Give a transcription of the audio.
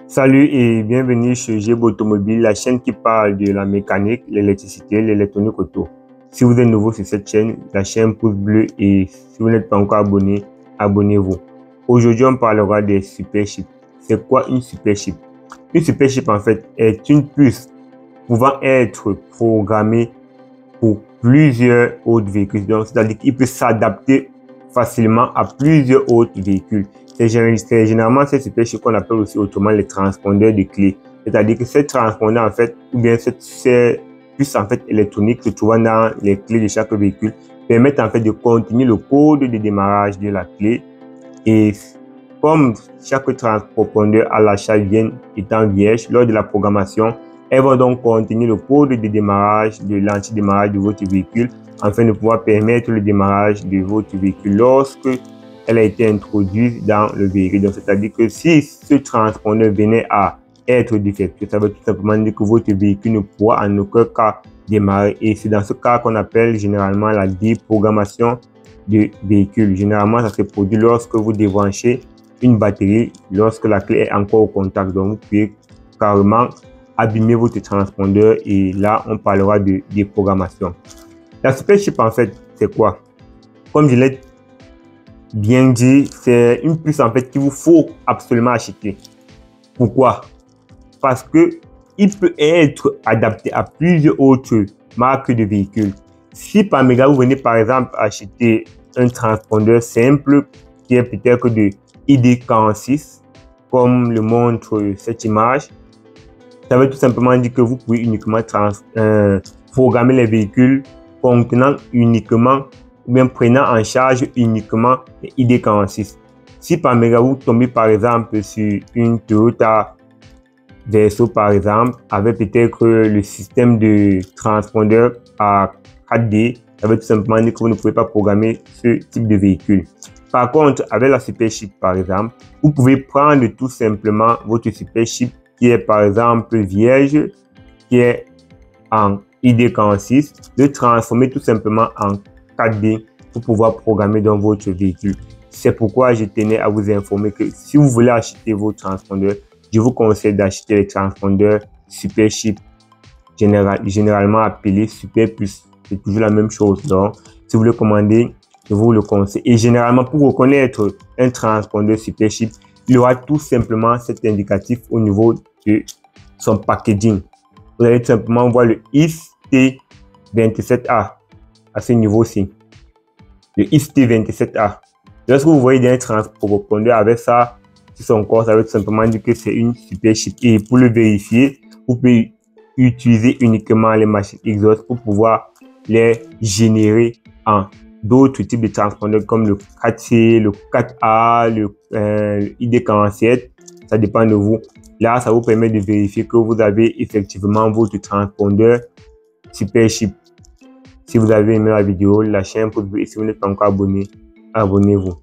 Salut et bienvenue chez GEB Automobile, la chaîne qui parle de la mécanique, l'électricité, l'électronique auto. Si vous êtes nouveau sur cette chaîne, la chaîne pouce bleu, et si vous n'êtes pas encore abonné, abonnez-vous. Aujourd'hui, on parlera des Superchips. C'est quoi une Superchip? Une Superchip en fait est une puce pouvant être programmée pour plusieurs autres véhicules. Donc, c'est-à-dire qu'il peut s'adapter facilement à plusieurs autres véhicules. C'est généralement ces Superchips qu'on appelle aussi autrement les transpondeurs de clés. C'est-à-dire que ces transpondeurs en fait, ou bien ces puces en fait électroniques se trouvant dans les clés de chaque véhicule permettent en fait de continuer le code de démarrage de la clé. Et comme chaque transpondeur à l'achat vient étant vierge, lors de la programmation, elles vont donc contenir le code de démarrage, de l'anti-démarrage de votre véhicule, afin de pouvoir permettre le démarrage de votre véhicule lorsque elle a été introduite dans le véhicule. Donc, c'est-à-dire que si ce transpondeur venait à être défectueux, ça veut tout simplement dire que votre véhicule ne pourra en aucun cas démarrer. Et c'est dans ce cas qu'on appelle généralement la déprogrammation de véhicule. Généralement, ça se produit lorsque vous débranchez une batterie, lorsque la clé est encore au contact. Donc, vous pouvez carrément abîmer votre transpondeur et là, on parlera de déprogrammation. La Superchip, en fait, c'est quoi? Comme je l'ai bien dit, c'est une puce en fait qu'il vous faut absolument acheter. Pourquoi? Parce que il peut être adapté à plusieurs autres marques de véhicules. Si par mégarde vous venez par exemple acheter un transpondeur simple qui est peut-être de ID46, comme le montre cette image, ça veut tout simplement dire que vous pouvez uniquement programmer les véhicules contenant uniquement ou bien prenant en charge uniquement les ID46. Si par mégarde vous tombez par exemple sur une Toyota Verso par exemple, avec peut-être le système de transpondeur à 4D, ça veut tout simplement dire que vous ne pouvez pas programmer ce type de véhicule. Par contre, avec la Superchip par exemple, vous pouvez prendre tout simplement votre Superchip qui est par exemple vierge, qui est en ID46, le transformer tout simplement en 4D pour pouvoir programmer dans votre véhicule. C'est pourquoi je tenais à vous informer que si vous voulez acheter vos transpondeurs, je vous conseille d'acheter les transpondeurs Superchip, généralement appelés Superpuce. C'est toujours la même chose. Donc, si vous le commandez, je vous le conseille. Et généralement, pour reconnaître un transpondeur Superchip, il y aura tout simplement cet indicatif au niveau de son packaging. Vous allez tout simplement voir le IST27A à ce niveau-ci. Le IST27A. Lorsque vous voyez un transpondeur avec ça sur son corps, ça veut tout simplement dire que c'est une Superchip. Et pour le vérifier, vous pouvez utiliser uniquement les machines exhaust pour pouvoir les générer en d'autres types de transpondeurs comme le 4C, le 4A, le ID47. Ça dépend de vous. Là, ça vous permet de vérifier que vous avez effectivement votre transpondeur Superchip. Si vous avez aimé la vidéo, la chaîne pouce bleu, et si vous n'êtes pas encore abonné, abonnez-vous.